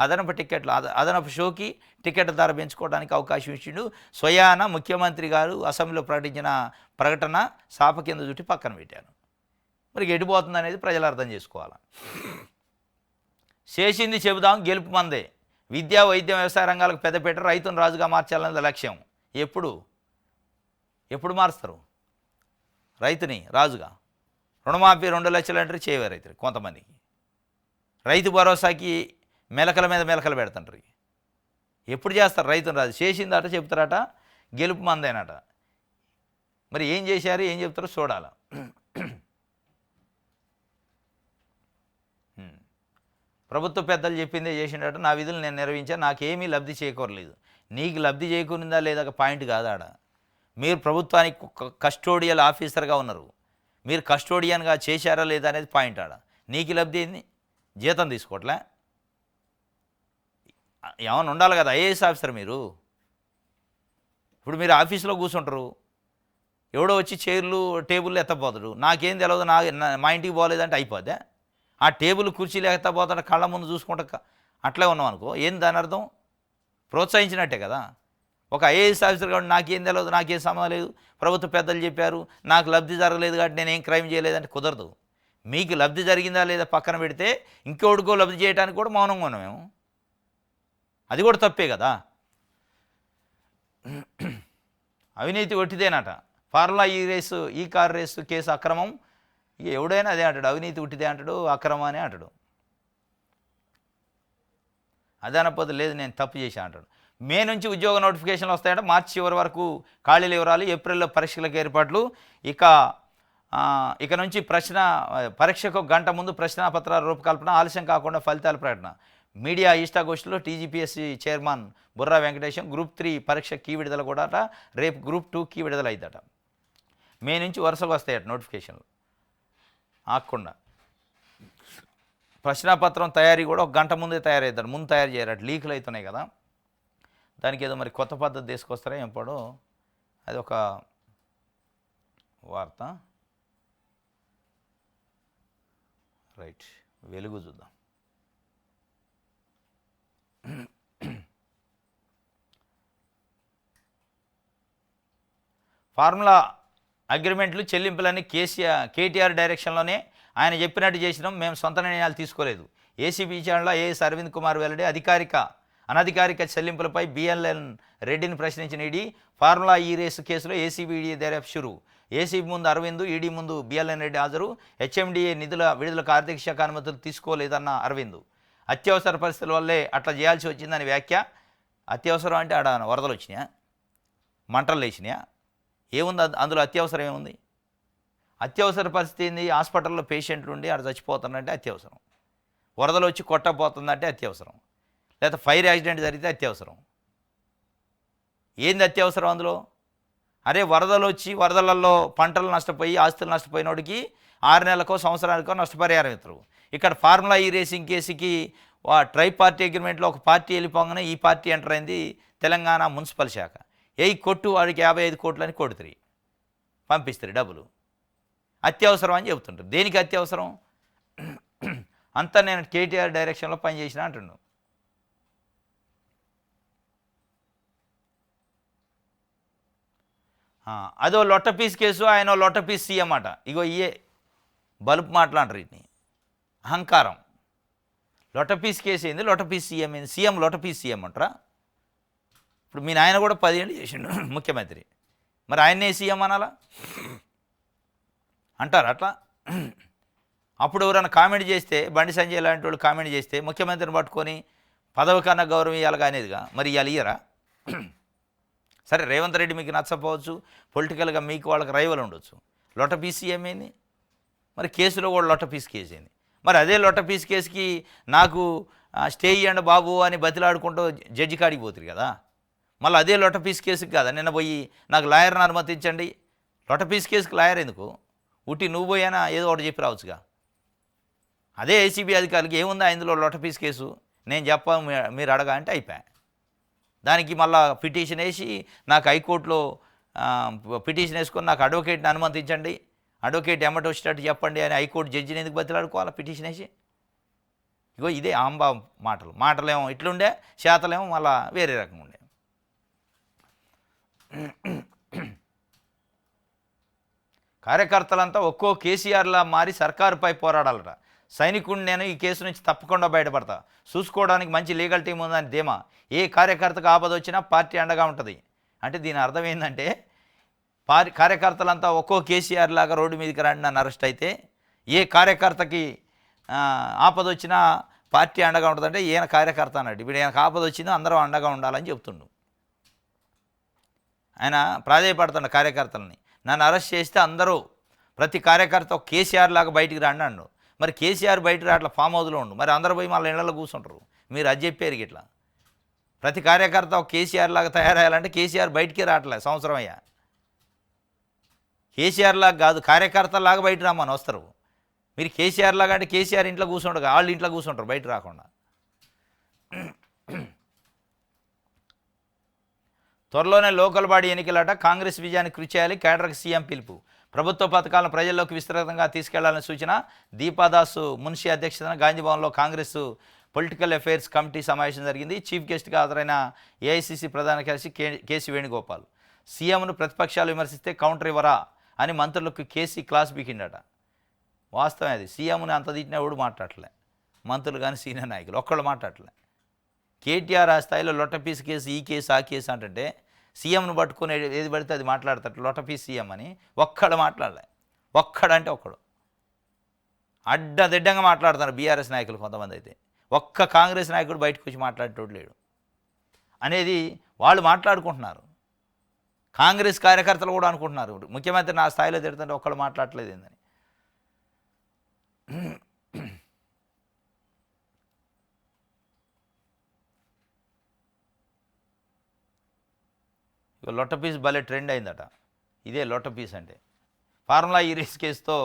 అదనపు టికెట్లు, అదనపు షోకి టికెట్ ధర పెంచుకోవడానికి అవకాశం ఇచ్చిండు. స్వయాన ముఖ్యమంత్రి గారు అసెంబ్లీలో ప్రకటించిన ప్రకటన సాప కింద చుట్టి పక్కన పెట్టారు. మరి ఎడిపోతుంది అనేది ప్రజలు అర్థం చేసుకోవాలి. చేసింది చెబుదాం, గెలుపు మందే. విద్యా, వైద్యం, వ్యవసాయ రంగాలకు పెద్దపీట, రైతును రాజుగా మార్చాలన్నది లక్ష్యం. ఎప్పుడు మారుస్తారు రైతుని రాజుగా? రుణమాఫీ 2 లక్షలు అంటే చేయవారు రైతులు కొంతమందికి. రైతు భరోసాకి మెలకల మీద మెలకలు పెడుతుంటారు. ఎప్పుడు చేస్తారు రైతును రాదు చేసిందట చెప్తారట గెలుపు మందేనట. మరి ఏం చేశారు ఏం చెప్తారో చూడాల. ప్రభుత్వ పెద్దలు చెప్పిందే చేసిండట, నా విధులు నేను నిర్వహించాను, నాకేమీ లబ్ధి చేకూరలేదు. నీకు లబ్ధి చేకూరిందా లేదా పాయింట్ కాదాడ. మీరు ప్రభుత్వానికి కస్టోడియల్ ఆఫీసర్గా ఉన్నారు, మీరు కస్టోడియన్గా చేశారా లేదా అనేది పాయింట్ ఆడ. నీకు లబ్ధి ఏంది? జీతం తీసుకోవట్లే, ఏమైనా ఉండాలి కదా ఐఏఎస్ ఆఫీసర్ మీరు. ఇప్పుడు మీరు ఆఫీసులో కూర్చుంటారు, ఎవడో వచ్చి చైర్లు టేబుల్ ఎత్తపోతాడు, నాకేం తెలియదు మా ఇంటికి పోలేదంటే అయిపోద్దా? ఆ టేబుల్ కుర్చీలు ఎత్తపోతాడు కళ్ళ ముందు చూసుకుంటా అట్లే ఉన్నాం అనుకో, ఏంది దాని అర్థం? ప్రోత్సహించినట్టే కదా. ఒక ఐఏఎస్ ఆఫీసర్ కాబట్టి నాకేం తెలియదు, నాకేం సంబంధం లేదు, ప్రభుత్వ పెద్దలు చెప్పారు, నాకు లబ్ధి జరగలేదు కాబట్టి నేనేం క్రైమ్ చేయలేదంటే కుదరదు. మీకు లబ్ధి జరిగిందా లేదా పక్కన పెడితే ఇంకోటికో లబ్ధి చేయడానికి కూడా మౌనంగా ఉన్నాం మేము, అది కూడా తప్పే కదా. అవినీతి ఒట్టిదేనట. ఫార్ములా ఈ కార్ రేసు కేసు అక్రమం, ఇక ఎవడైనా అదే అంటాడు, అవినీతి ఉట్టిదే అంటాడు, అక్రమం అని అంటాడు. అదే అనకపోతే లేదు నేను తప్పు చేశా అంటాడు. మే నుంచి ఉద్యోగ నోటిఫికేషన్లు వస్తాయంటే మార్చి చివరి వరకు ఖాళీలు వివరాలు, ఏప్రిల్లో పరీక్షలకు ఏర్పాట్లు. ఇక నుంచి పరీక్షకు గంట ముందు ప్రశ్నాపత్రాల రూపకల్పన, ఆలస్యం కాకుండా ఫలితాల ప్రకటన. మీడియా ఇష్టాగోష్ఠిలో TGPSC chairman Burra Venkatesham. Group 3 పరీక్ష కీ విడుదల కూడా అట, రేపు గ్రూప్ 2 కీ విడుదల అవుతాట. మే నుంచి వరుసగా వస్తాయట నోటిఫికేషన్లు ఆకుండా. ప్రశ్నాపత్రం తయారీ కూడా ఒక గంట ముందే తయారవుతాడు, ముందు తయారు చేయరట, లీకులు అవుతున్నాయి కదా. దానికి ఏదో మరి కొత్త పద్ధతి తీసుకొస్తారా ఎప్పుడో, అది ఒక వార్త. రైట్, వెలుగు చూద్దాం. ఫార్ములా అగ్రిమెంట్లు చెల్లింపులన్నీ కేటీఆర్ డైరెక్షన్లోనే ఆయన చెప్పినట్టు చేసినాం, మేము సొంత నిర్ణయాలు తీసుకోలేదు. ఏసీబీ విచారణలో ఏఎస్ అరవింద్ కుమార్ వెల్లడి. అనధికారిక చెల్లింపులపై బిఎల్ఎన్ రెడ్డిని ప్రశ్నించిన ఈడీ. ఫార్ములా ఈ రేసు కేసులో ఏసీబీ ఈడీ దర్యాప్తు షురు. ఏసీబీ ముందు అరవింద్, ఈడీ ముందు బిఎల్ఎన్ రెడ్డి హాజరు. హెచ్ఎండిఏ నిధుల విడుదలకు ఆర్థిక శాఖ అనుమతులు తీసుకోలేదన్న అరవింద్. అత్యవసర పరిస్థితుల వల్లే అట్లా చేయాల్సి వచ్చిందని వ్యాఖ్య. అత్యవసరం అంటే ఆడ వరదలు వచ్చినాయా, మంటలు లేచినాయా, ఏముంది అందులో? అత్యవసరం ఏముంది? అత్యవసర పరిస్థితి ఏంది? హాస్పిటల్లో పేషెంట్లు ఉండి ఆడ చచ్చిపోతుందంటే అత్యవసరం, వరదలు వచ్చి కొట్టపోతుందంటే అత్యవసరం, లేదా ఫైర్ యాక్సిడెంట్ జరిగితే అత్యవసరం. ఏంది అత్యవసరం అందులో? అరే వరదలు వచ్చి వరదలలో పంటలు నష్టపోయి ఆస్తులు నష్టపోయినోడికి 6 నెలలకో సంవత్సరానికో నష్టపరిహారం ఇస్తారు. ఇక్కడ ఫార్ములా ఈ రేసింగ్ కేసుకి ట్రై పార్టీ అగ్రిమెంట్లో ఒక పార్టీ వెళ్ళిపోగానే ఈ పార్టీ ఎంటర్ అయింది తెలంగాణ మున్సిపల్ శాఖ. కొట్టు వాడికి 55 కోట్లని కొడుతుంది, పంపిస్తారు డబ్బులు. అత్యవసరం అని చెబుతుంటారు. దేనికి అత్యవసరం? అంతా నేను కేటీఆర్ డైరెక్షన్లో పనిచేసిన అంటుండు. అదో లొట్టపీస్ కేసు, ఆయన లొట్టపీస్ సీఎం అట. ఇగో బలుపు మాట్లాడరు వీటిని, అహంకారం. లొట్టపీస్ కేసు ఏంది, లొట్టపీస్ సీఎం ఏంది? సీఎం లొట్టపీస్ సీఎం అంటారా? ఇప్పుడు మీ నాయన కూడా 10 ఏళ్ళు చేసిండు ముఖ్యమంత్రి, మరి ఆయన్నే సీఎం అనాలా అంటారు అట్లా? అప్పుడు ఎవరైనా కామెంట్ చేస్తే, బండి సంజయ్ లాంటి వాళ్ళు కామెంట్ చేస్తే ముఖ్యమంత్రిని పట్టుకొని పదవి కన్నా గౌరవం ఇవ్వాలి అనేదిగా, మరి ఇవాళ ఇయ్యరా? సరే రేవంత్ రెడ్డి మీకు నచ్చపోవచ్చు, పొలిటికల్గా మీకు వాళ్ళకి రైవల్ ఉండొచ్చు, లొట్టపీస్ సీఎం ఏంది? మరి కేసులో కూడా లొట్టపీస్ కేసు ఏంది? మరి అదే లొట్టపీస్ కేసుకి నాకు స్టే ఇవ్వండి బాబు అని బతిలాడుకుంటూ జడ్జి కాడికి పోతుంది కదా. మళ్ళీ అదే లొట్టపీస్ కేసుకి కదా నిన్న పోయి నాకు లాయర్ని అనుమతించండి. లొట్టపీస్ కేసుకి లాయర్ ఎందుకు? ఉట్టి నువ్వు పోయినా ఏదో ఒకటి చెప్పి రావచ్చుగా. అదే ఏసీబీ అధికారులకి ఏముందా ఇందులో లొట్టపీస్ కేసు, నేను చెప్పాను మీరు అడగా అంటే అయిపోయా. దానికి మళ్ళీ పిటిషన్ వేసి నాకు హైకోర్టులో పిటిషన్ వేసుకొని నాకు అడ్వకేట్ని అనుమతించండి, అడ్వకేట్ ఎమ్మటి వచ్చేటట్టు చెప్పండి అని హైకోర్టు జడ్జిని ఎందుకు బతిలాడుకోవాలా పిటిషన్ వేసి? ఇగో ఇదే ఆంబా మాటలేమో ఇట్లుండే, శాతలేమో మళ్ళా వేరే రకంగా ఉండే. కార్యకర్తలంతా ఒక్కో కేసీఆర్లా మారి సర్కారుపై పోరాడాలట. సైనికుడిని నేను ఈ కేసు నుంచి తప్పకుండా బయటపడతా, చూసుకోవడానికి మంచి లీగల్ టీం ఉందని ధీమా. ఏ కార్యకర్తకు ఆపద వచ్చినా పార్టీ అండగా ఉంటుంది. అంటే దీని అర్థం ఏంటంటే కార్యకర్తలంతా ఒక్కో కేసీఆర్ లాగా రోడ్డు మీదకి రండి నన్ను అరెస్ట్ అయితే ఏ కార్యకర్తకి ఆపద వచ్చినా పార్టీ అండగా ఉంటుందంటే ఈయన కార్యకర్త అన్నాడు. ఇప్పుడు ఈయనకు ఆపద వచ్చిందో అందరూ అండగా ఉండాలని చెప్తుండు. ఆయన ప్రాధేయపడుతున్న కార్యకర్తలని. నన్ను అరెస్ట్ చేస్తే అందరూ ప్రతి కార్యకర్త ఒక కేసీఆర్ లాగా బయటికి రండి అన్నాడు. మరి కేసీఆర్ బయట రాట్లా, ఫామ్ హౌస్లో ఉండు. మరి అందరూ పోయి మళ్ళీ ఇళ్లలో కూర్చుంటారు. మీరు అది చెప్పారు ఇట్లా. ప్రతి కార్యకర్త ఒక కేసీఆర్ లాగా తయారయ్యాలంటే కేసీఆర్ బయటికి రావట్లే, సంవత్సరం అయ్యా. కేసీఆర్ లాగా కాదు, కార్యకర్తలాగా బయట రమ్మని వస్తారు. మీరు కేసీఆర్ లాగా అంటే కేసీఆర్ ఇంట్లో కూర్చుంటారు, వాళ్ళు ఇంట్లో కూర్చుంటారు బయట రాకుండా. త్వరలోనే లోకల్ బాడీ ఎన్నికలట, కాంగ్రెస్ విజయానికి కృషి చేయాలి, కేడర్కి సీఎం పిలుపు. ప్రభుత్వ పథకాలను ప్రజల్లోకి విస్తృతంగా తీసుకెళ్లాలని సూచన. దీపాదాసు మున్షి అధ్యక్షతన గాంధీభవన్లో కాంగ్రెస్ పొలిటికల్ అఫైర్స్ కమిటీ సమావేశం జరిగింది. చీఫ్ గెస్ట్గా హాజరైన ఏఐసీసీ ప్రధాన కార్యదర్శి కేసీ వేణుగోపాల్. సీఎంను ప్రతిపక్షాలు విమర్శిస్తే కౌంటర్ ఇవ్వరా అని మంత్రులకు కేసీ క్లాస్ బీకిండట. వాస్తవం అది. సీఎంని అంత తిట్టినా ఎవడు మాట్లాడలే, మంత్రులు కానీ సీనియర్ నాయకులు ఒక్కళ్ళు మాట్లాడలే. కేటీఆర్ ఆ స్థాయిలో లొట్టపీస్ కేసు, ఈ కేసు, ఆ కేసు అంటే సీఎంను పట్టుకుని ఏది పడితే అది మాట్లాడతాడు లొట్టపీస్ సీఎం అని. ఒక్కడు మాట్లాడలే. ఒక్కడంటే ఒక్కడు అడ్డదిడ్డంగా మాట్లాడుతున్నారు బీఆర్ఎస్ నాయకులు కొంతమంది. అయితే ఒక్క కాంగ్రెస్ నాయకుడు బయటకు వచ్చి మాట్లాడేటోడు లేడు అనేది వాళ్ళు మాట్లాడుకుంటున్నారు. కాంగ్రెస్ కార్యకర్తలు కూడా అనుకుంటున్నారు ముఖ్యమంత్రి నా స్థాయిలో తిడుతుంటే ఒక్కడు మాట్లాడలేదు ఏందని. ఇక లొట్టపీస్ భలే ట్రెండ్ అయిందట. ఇదే లొట్టపీస్ అంటే. ఫార్ములా ఈ రేస్ కేసుతో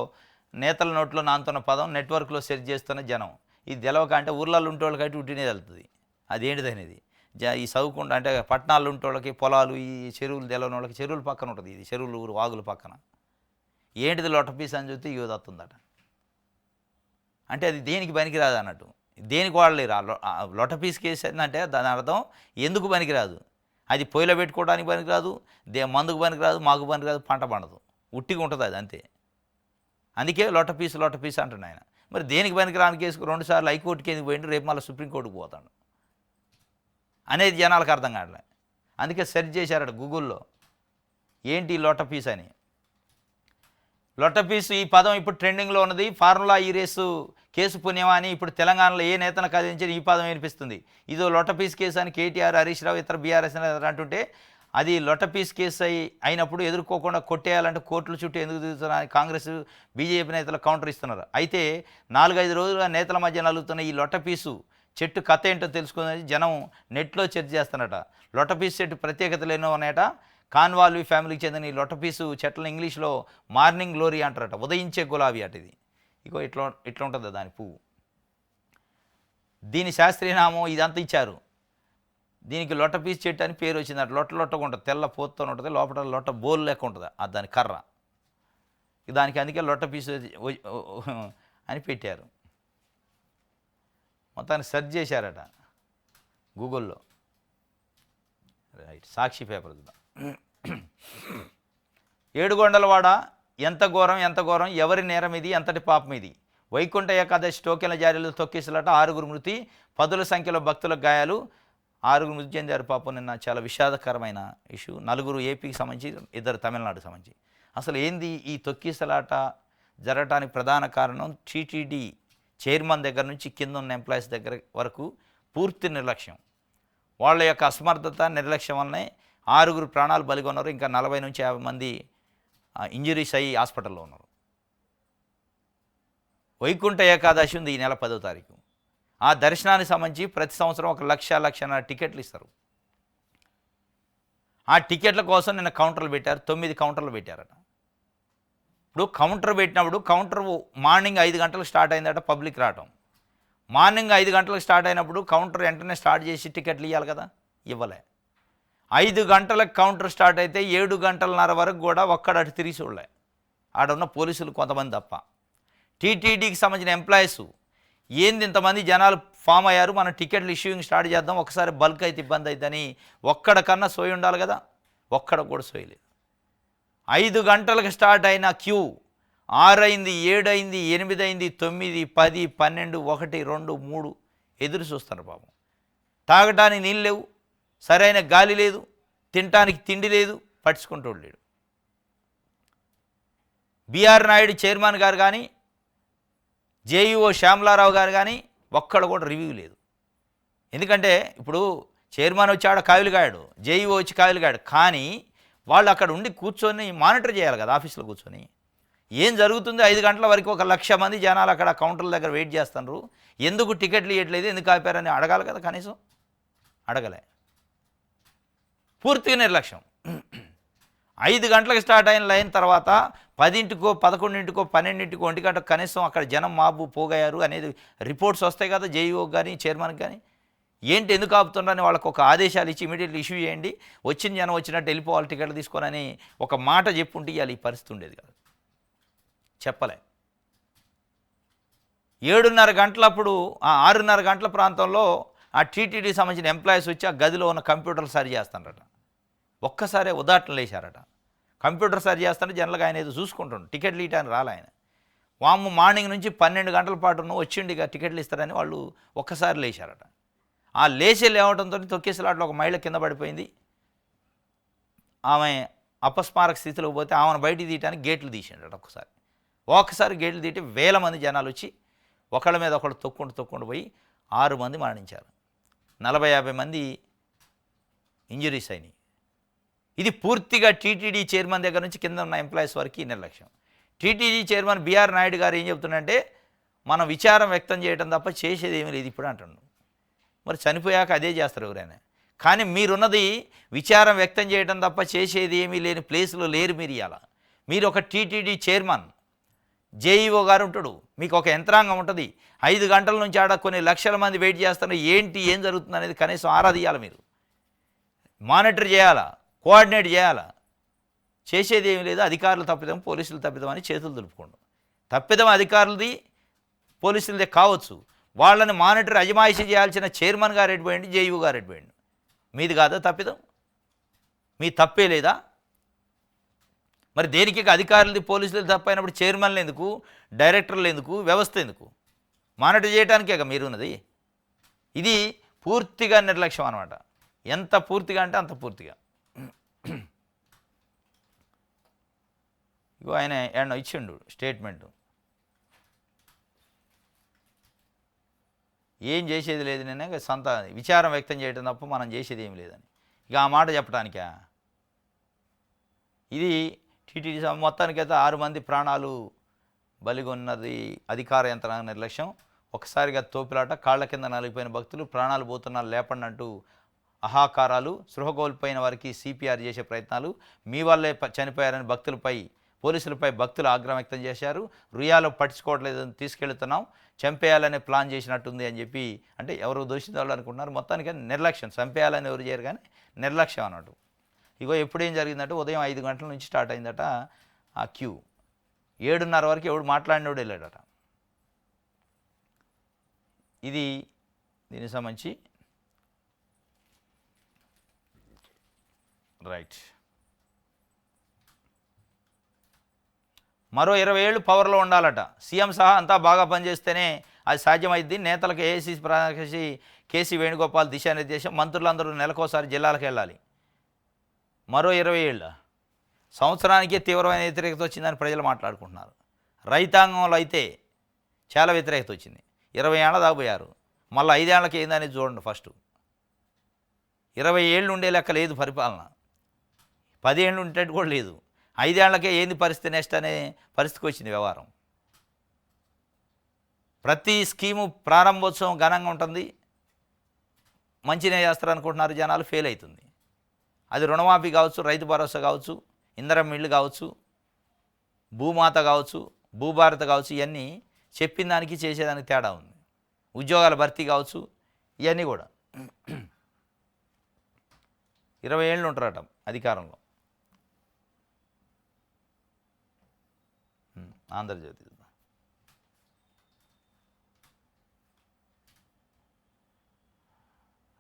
నేతల నోట్లో నాంతున్న పదం నెట్వర్క్లో సెర్చ్ చేస్తున్న జనం. ఇది తెలవక అంటే ఊర్లలో ఉంటోళ్ళకైతే ఉట్టినే వెళ్తుంది. అదేంటిదనేది ఈ చదువుకుంటా అంటే పట్టణాల్లో ఉంటోళ్ళకి పొలాలు, ఈ చెరువులు తెలవని వాళ్ళకి చెరువుల పక్కన ఉంటుంది. ఇది చెరువులు వాగుల పక్కన. ఏంటిది లొట్టపీస్ అని చూస్తే ఇవి వస్తుందట. అంటే అది దేనికి పనికిరాదు అన్నట్టు. దేనికి వాడలేరు. లొట్టపీస్ కేసు ఏంటంటే దాని అర్థం ఎందుకు పనికిరాదు. అది పొయ్యిలో పెట్టుకోవడానికి పనికిరాదు, మందుకు పనికిరాదు, మాకు పనికిరాదు, పంట పండదు, ఉట్టిగా ఉంటుంది అది అంతే. అందుకే లొట్టపీస్ అంటున్నాడు ఆయన. మరి దేనికి పనికిరాని కేసుకు 2 సార్లు హైకోర్టుకి ఎందుకు పోయిండు, రేపు మళ్ళీ సుప్రీంకోర్టుకు పోతాడు అనేది జనాలకు అర్థం కావట్లే. అందుకే సెర్చ్ చేశారట గూగుల్లో ఏంటి లొట్టపీస్ అని. లొట్టపీస్ ఈ పదం ఇప్పుడు ట్రెండింగ్లో ఉన్నది. ఫార్ములా ఈ రేసు కేసు పుణ్యమా అని ఇప్పుడు తెలంగాణలో ఏ నేతను కదిలించి ఈ పదం వినిపిస్తుంది. ఇదో లొట్టపీస్ కేసు అని కేటీఆర్, హరీష్ రావు, ఇతర బీఆర్ఎస్ అంటుంటే అది లొట్టపీస్ కేసు అయినప్పుడు ఎదుర్కోకుండా కొట్టేయాలంటే కోర్టుల చుట్టూ ఎందుకు తిరుగుతున్నారని కాంగ్రెస్, బీజేపీ నేతలు కౌంటర్ ఇస్తున్నారు. అయితే 4-5 రోజులుగా నేతల మధ్య నలుగుతున్న ఈ లొట్టపీసు చెట్టు కథ ఏంటో తెలుసుకుని జనం నెట్లో చర్చ చేస్తున్నట. లొట్టపీస్ చెట్టు ప్రత్యేకతలు ఎన్నో ఉన్నాయట. కాన్వాల్వి ఫ్యామిలీకి చెందిన ఈ లొట్టపీసు చెట్లను ఇంగ్లీష్లో మార్నింగ్ గ్లోరీ అంటారట. ఉదయించే గులాబీ అట ఇది. ఇగో ఇట్లా ఉంటుంది దాని పువ్వు. దీని శాస్త్రీయనామం ఇదంతా ఇచ్చారు. దీనికి లొట్టపీస్ చెట్టు అని పేరు వచ్చిందట. లొట్టగా ఉంటుంది, తెల్ల పోతూ ఉంటుంది, లోపల లొట్ట బోల్ లెక్క ఉంటుంది దాని కర్ర. దానికి అందుకే లొట్టపీసు అని పెట్టారు. మొత్తాన్ని సెర్చ్ చేశారట గూగుల్లో. రైట్, సాక్షి పేపర్ చూద్దాం. ఏడుగొండలవాడ ఎంత ఘోరం, ఎవరి నేరం ఇది, ఎంతటి పాపం ఇది. వైకుంఠ ఏకాదశి టోకెన్ల జారీలో తొక్కేసలాట, 6 మృతి, 10ల సంఖ్యలో భక్తులకు గాయాలు. 6 మృతి చెందారు పాపం. నిన్న చాలా విషాదకరమైన ఇష్యూ. 4 ఏపీకి సంబంధించి, 2 తమిళనాడుకి సంబంధించి. అసలు ఏంది ఈ తొక్కిసలాట జరగటానికి ప్రధాన కారణం టీటీడీ చైర్మన్ దగ్గర నుంచి కింద ఉన్న ఎంప్లాయీస్ దగ్గర వరకు పూర్తి నిర్లక్ష్యం. వాళ్ళ యొక్క అసమర్థత, నిర్లక్ష్యం వల్లనే 6 ప్రాణాలు బలిగొన్నారు. ఇంకా 40 నుంచి 50 మంది ఇంజరీస్ అయ్యి హాస్పిటల్లో ఉన్నారు. వైకుంఠ ఏకాదశి ఉంది ఈ నెల 10వ తారీఖు. ఆ దర్శనానికి సంబంధించి ప్రతి సంవత్సరం 1,00,00,000 టికెట్లు ఇస్తారు. ఆ టికెట్ల కోసం నిన్న కౌంటర్లు పెట్టారు. 9 కౌంటర్లు పెట్టారట. ఇప్పుడు కౌంటర్ పెట్టినప్పుడు కౌంటర్ మార్నింగ్ 5 గంటలకు స్టార్ట్ అయిందట పబ్లిక్ రావటం. మార్నింగ్ 5 గంటలకు స్టార్ట్ అయినప్పుడు కౌంటర్ వెంటనే స్టార్ట్ చేసి టికెట్లు ఇవ్వాలి కదా, ఇవ్వలే. 5 గంటలకు కౌంటర్ స్టార్ట్ అయితే 7 గంటలన్నర వరకు కూడా ఒక్కడ అటు తిరిగి చూడలే, ఆడున్న పోలీసులు కొంతమంది తప్ప. టీటీడీకి సంబంధించిన ఎంప్లాయీస్ ఏంది ఇంతమంది జనాలు ఫామ్ అయ్యారు, మనం టికెట్లు ఇష్యూయింగ్ స్టార్ట్ చేద్దాం, ఒకసారి బల్క్ అయితే ఇబ్బంది అవుతుందని ఒక్కడికన్నా సోయి ఉండాలి కదా, ఒక్కడ కూడా సోయలేదు. 5 గంటలకు స్టార్ట్ అయిన క్యూ 6 అయింది, 7 అయింది, 8 అయింది, 9, 10, 12, 1, 2, 3 ఎదురు చూస్తారు పాపం. తాగటానికి నీళ్ళు లేవు, సరైన గాలి లేదు, తినటానికి తిండి లేదు, పట్టించుకుంటూ లేడు. బీఆర్ నాయుడు చైర్మన్ గారు కానీ, జేఈఓ శ్యామలారావు గారు కానీ ఒక్కడు కూడా రివ్యూ లేదు. ఎందుకంటే ఇప్పుడు చైర్మన్ వచ్చి ఆడ కాయలుగాడు, జేఈఓ వచ్చి కాయలుగాడు, కానీ వాళ్ళు అక్కడ ఉండి కూర్చొని మానిటర్ చేయాలి కదా, ఆఫీసులో కూర్చొని ఏం జరుగుతుంది. 5 గంటల వరకు 1,00,000 మంది జనాలు అక్కడ కౌంటర్ల దగ్గర వెయిట్ చేస్తున్నారు, ఎందుకు టికెట్లు ఇవ్వట్లేదు, ఎందుకు ఆపారని అడగాలి కదా, కనీసం అడగలే. పూర్తిగా నిర్లక్ష్యం. 5 గంటలకు స్టార్ట్ అయిన లైన్ తర్వాత 10ంటికో 11ంటికో 12ంటికో 1 గంటకు కనీసం అక్కడ జనం మాబు పోగయ్యారు అనేది రిపోర్ట్స్ వస్తాయి కదా జేఈఓకి కానీ చైర్మన్కి కానీ. ఏంటి ఎందుకు ఆపుతున్నారని వాళ్ళకు ఒక ఆదేశాలు ఇచ్చి ఇమీడియట్లీ ఇష్యూ చేయండి, వచ్చిన జనం వచ్చినట్టు వెళ్ళిపోవాలి టికెట్లు తీసుకోనని ఒక మాట చెప్పుంటే ఇవాళ ఈ పరిస్థితి ఉండేది కాదు. చెప్పలే. 7:30 గంటలప్పుడు 6:30 గంటల ప్రాంతంలో ఆ టీటీడీ సంబంధించిన ఎంప్లాయీస్ వచ్చి ఆ గదిలో ఉన్న కంప్యూటర్లు సరి చేస్తారట. ఒక్కసారే ఉదాటన లేచారట. కంప్యూటర్ సరి చేస్తుంటే జనరల్గా ఆయన ఏదో చూసుకుంటుండు, టికెట్లు ఇవ్వడానికి రాలే ఆయన. వాము మార్నింగ్ నుంచి 12 గంటల పాటు వచ్చిండి ఇక టికెట్లు ఇస్తారని వాళ్ళు ఒక్కసారి లేచారట. ఆ లేచి లేవడంతో తొక్కేసలాట్లో ఒక మహిళ కింద పడిపోయింది. ఆమె అపస్మారక స్థితిలో పోతే ఆమెను బయటికి తీయడానికి గేట్లు తీసిండట. ఒక్కసారి గేట్లు తీయటి 1000 మంది జనాలు వచ్చి ఒకళ్ళ మీద ఒకళ్ళు తొక్కుంటూ పోయి 6 మంది మరణించారు, 40-50 మంది ఇంజరీస్ అయినాయి. ఇది పూర్తిగా టీటీడీ చైర్మన్ దగ్గర నుంచి కింద ఉన్న ఎంప్లాయీస్ వరకు ఈ నిర్లక్ష్యం. టీటీడీ చైర్మన్ బిఆర్ నాయుడు గారు ఏం చెప్తున్నారంటే మనం విచారం వ్యక్తం చేయడం తప్ప చేసేది ఏమీ లేదు ఇప్పుడు అంటున్నాడు. మరి చనిపోయాక అదే చేస్తారు ఎవరైనా, కానీ మీరున్నది విచారం వ్యక్తం చేయడం తప్ప చేసేది ఏమీ లేని ప్లేస్లో లేరు మీరు. ఇవాళ మీరు ఒక టీటీడీ చైర్మన్, జేఈఓ గారు ఉంటాడు, మీకు ఒక యంత్రాంగం ఉంటుంది. 5 గంటల నుంచి ఆడ కొన్ని లక్షల మంది వెయిట్ చేస్తున్నారు, ఏం జరుగుతుంది అనేది కనీసం ఆరా తీయాలి, మీరు మానిటర్ చేయాలా, కోఆర్డినేట్ చేయాలా. చేసేది ఏమీ లేదు. అధికారులు తప్పిదం, పోలీసులు తప్పిదం అని చేతులు దులుపుకోండు. తప్పిదం అధికారులది పోలీసులదే కావచ్చు, వాళ్ళని మానిటర్ అజమాయిషీ చేయాల్సిన చైర్మన్ గారు ఎడిపోయింది, జేఈఓ గారు ఎడిపోయింది. మీది కాదా తప్పిదం? మీ తప్పే లేదా? మరి దేనికి అధికారులది పోలీసులది తప్పైనప్పుడు చైర్మన్లు ఎందుకు, డైరెక్టర్లు ఎందుకు, వ్యవస్థ ఎందుకు? మానిటర్ చేయడానికే మీరున్నది. ఇది పూర్తిగా నిర్లక్ష్యం అన్నమాట. ఎంత పూర్తిగా అంటే అంత పూర్తిగా. ఇగో ఆయన ఏమన్నా ఇచ్చిండు స్టేట్మెంటు, ఏం చేసేది లేదు, నేను సొంత విచారం వ్యక్తం చేయడం తప్ప మనం చేసేది ఏమి లేదని. ఇక ఆ మాట చెప్పడానికా? ఇది టీటీడీ మొత్తానికైతే 6 మంది ప్రాణాలు బలిగొన్నది అధికార యంత్రాంగ నిర్లక్ష్యం. ఒకసారిగా తోపులాట, కాళ్ల కింద నలిగిపోయిన భక్తులు, ప్రాణాలు పోతున్నారు లేపండి అంటూ అహాకారాలు, సృహ కోల్పోయిన వారికి సిపిఆర్ చేసే ప్రయత్నాలు, మీ వాళ్ళే చనిపోయారని పోలీసులపై భక్తులు ఆగ్రహం వ్యక్తం చేశారు. రుయాలో పట్టించుకోవట్లేదని తీసుకెళ్తున్నాం, చంపేయాలనే ప్లాన్ చేసినట్టుంది అని చెప్పి, అంటే ఎవరు దోషించాలి అనుకుంటున్నారు. మొత్తానికి నిర్లక్ష్యం, చంపేయాలని ఎవరు చేయరు కానీ నిర్లక్ష్యం అన్నట్టు. ఇగో ఎప్పుడేం జరిగిందంటే ఉదయం 5 గంటల నుంచి స్టార్ట్ అయిందట ఆ క్యూ. 7:30 వరకు ఎవడు మాట్లాడినోడు వెళ్ళాడట. ఇది దీనికి సంబంధించి రైట్. మరో 20 ఏళ్ళు పవర్లో ఉండాలట. సీఎం సహా అంతా బాగా పనిచేస్తేనే అది సాధ్యమైంది. నేతలకు ఏఐసీసీ ప్రధాన కార్యదర్శి కేసీ వేణుగోపాల్ దిశానిర్దేశం. మంత్రులందరూ నెలకోసారి జిల్లాలకు వెళ్ళాలి. మరో 20 ఏళ్ళ సంవత్సరానికే తీవ్రమైన వ్యతిరేకత వచ్చిందని ప్రజలు మాట్లాడుకుంటున్నారు. రైతాంగంలో అయితే చాలా వ్యతిరేకత వచ్చింది. 20 ఏళ్ళ దాకపోయారు, మళ్ళీ 5 ఏళ్ళకి ఏందనేది చూడండి. ఫస్ట్ 20 ఏళ్ళు ఉండే లెక్క లేదు పరిపాలన, 10 ఏళ్ళు ఉండేట్టు కూడా లేదు. 5 ఏళ్లకే ఏంది పరిస్థితి నెక్స్ట్ అనే పరిస్థితికి వచ్చింది వ్యవహారం. ప్రతి స్కీము ప్రారంభోత్సవం ఘనంగా ఉంటుంది, మంచినే చేస్తారనుకుంటున్నారు జనాలు, ఫెయిల్ అవుతుంది. అది రుణమాఫీ కావచ్చు, రైతు భరోసా కావచ్చు, ఇందిరమ్మ ఇళ్ళు కావచ్చు, భూమాత కావచ్చు, భూభారత కావచ్చు, ఇవన్నీ చెప్పిన దానికి చేసేదానికి తేడా ఉంది. ఉద్యోగాల భర్తీ కావచ్చు, ఇవన్నీ కూడా 20 ఏళ్ళు ఉంటారట అధికారంలో. ఆంధ్రజ్యోతి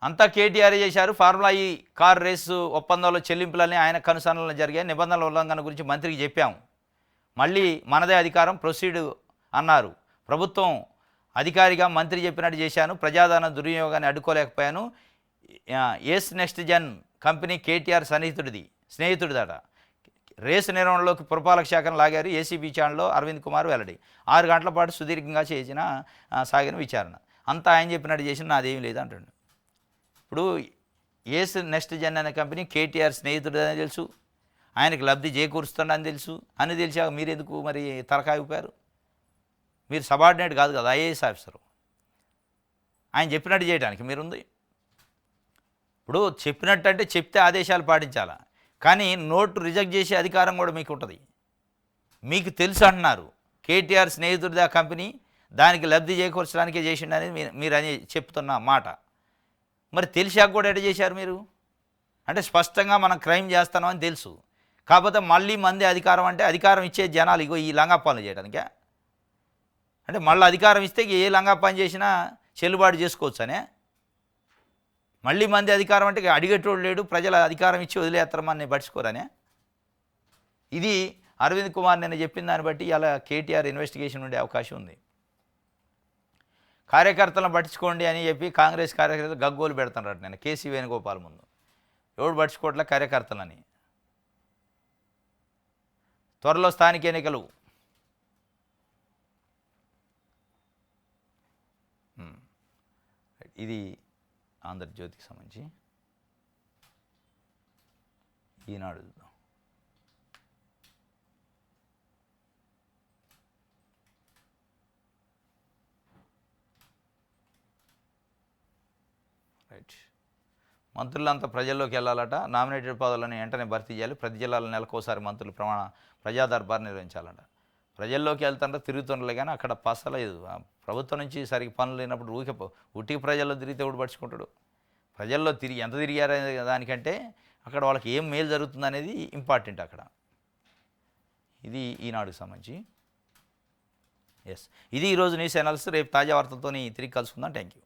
అంతా కేటీఆర్ చేశారు. ఫార్ములా ఈ కార్ రేసు ఒప్పందంలో చెల్లింపులని ఆయన కనుసరణలు జరిగాయి. నిబంధనల ఉల్లంఘన గురించి మంత్రికి చెప్పాము, మళ్ళీ మనదే అధికారం, ప్రొసీడ్ అన్నారు. ప్రభుత్వం అధికారిగా మంత్రి చెప్పినట్టు చేశాను, ప్రజాధన దుర్వినియోగాన్ని అడ్డుకోలేకపోయాను. Ace next gen company KTR స్నేహితుడిదట. రేసు నిర్వహణలోకి పురపాలక శాఖను లాగారు ఏసీబీ ఛానల్లో అరవింద్ కుమార్ వెల్లడి. 6 గంటల పాటు సుదీర్ఘంగా సాగిన విచారణ. అంతా ఆయన చెప్పినట్టు చేసిన నాదేమీ లేదు అంటాడు. ఇప్పుడు ఏస్ నెక్స్ట్ జెన్ అనే కంపెనీ కేటీఆర్ స్నేహితుడు అని తెలుసు, ఆయనకు లబ్ధి చేకూరుస్తుండని తెలుసు, అని తెలిసాక మీరు ఎందుకు మరి తలకాయ ఊపారు? మీరు సబార్డినేట్ కాదు కదా, ఐఏఎస్ ఆఫీసరు. ఆయన చెప్పినట్టు చేయడానికి మీరుంది. ఇప్పుడు చెప్పినట్టు అంటే చెప్తే ఆదేశాలు పాటించాలా, కానీ నోటు రిజెక్ట్ చేసే అధికారం కూడా మీకు ఉంటుంది. మీకు తెలుసు అంటున్నారు కేటీఆర్ స్నేహితుడిది ఆ కంపెనీ, దానికి లబ్ధి చేకూర్చడానికే చేసిండని మీరు అని చెప్తున్న మాట. మరి తెలిసాక కూడా ఎట్లా చేశారు మీరు? అంటే స్పష్టంగా మనం క్రైమ్ చేస్తున్నామని తెలుసు, కాకపోతే మళ్ళీ మంది అధికారం అంటే అధికారం ఇచ్చే జనాలు ఇగో ఈ లంగా పనులు చేయడానికే. అంటే మళ్ళీ అధికారం ఇస్తే ఏ లంగా పని చేసినా చెల్లుబాటు చేసుకోవచ్చు అనే. మళ్ళీ మంది అధికారం అంటే అడిగేటోడు లేడు, ప్రజల అధికారం ఇచ్చి వదిలేస్తారమని పట్టించుకోరనే. ఇది అరవింద్ కుమార్ నేను చెప్పిన దాన్ని బట్టి అలా కేటీఆర్ ఇన్వెస్టిగేషన్ ఉండే అవకాశం ఉంది. కార్యకర్తలను పట్టించుకోండి అని చెప్పి కాంగ్రెస్ కార్యకర్తలు గగ్గోలు పెడుతున్నారు. నేను కేసీ వేణుగోపాల్ ముందు ఎవడు పట్టించుకోవట్లే కార్యకర్తలని. త్వరలో స్థానిక ఎన్నికలు. ఇది ఆంధ్రజ్యోతికి సంబంధించి. ఈనాడు చూద్దాం. రైట్. మంత్రులంతా ప్రజల్లోకి వెళ్ళాలట, నామినేటెడ్ పదవులను వెంటనే భర్తీ చేయాలి, ప్రతి జిల్లాలో నెలకోసారి మంత్రులు ప్రజా దర్బార్ నిర్వహించాలంట. ప్రజల్లోకి వెళ్తుంటే తిరుగుతుండలే, కానీ అక్కడ పసలేదు. ప్రభుత్వం నుంచి సరిగ్గా పనులు లేనప్పుడు ఉట్టికి ప్రజల్లో తిరిగితే ఎవడు పడుచుకుంటాడు? ప్రజల్లో ఎంత తిరిగారనే దానికంటే అక్కడ వాళ్ళకి ఏం మేలు జరుగుతుంది అనేది ఇంపార్టెంట్ అక్కడ. ఇది ఈనాడుకి సంబంధించి. ఎస్, ఇది ఈరోజు న్యూస్ అనాలిసిస్. రేపు తాజా వార్తలతో తిరిగి కలుసుకుందాం. Thank you.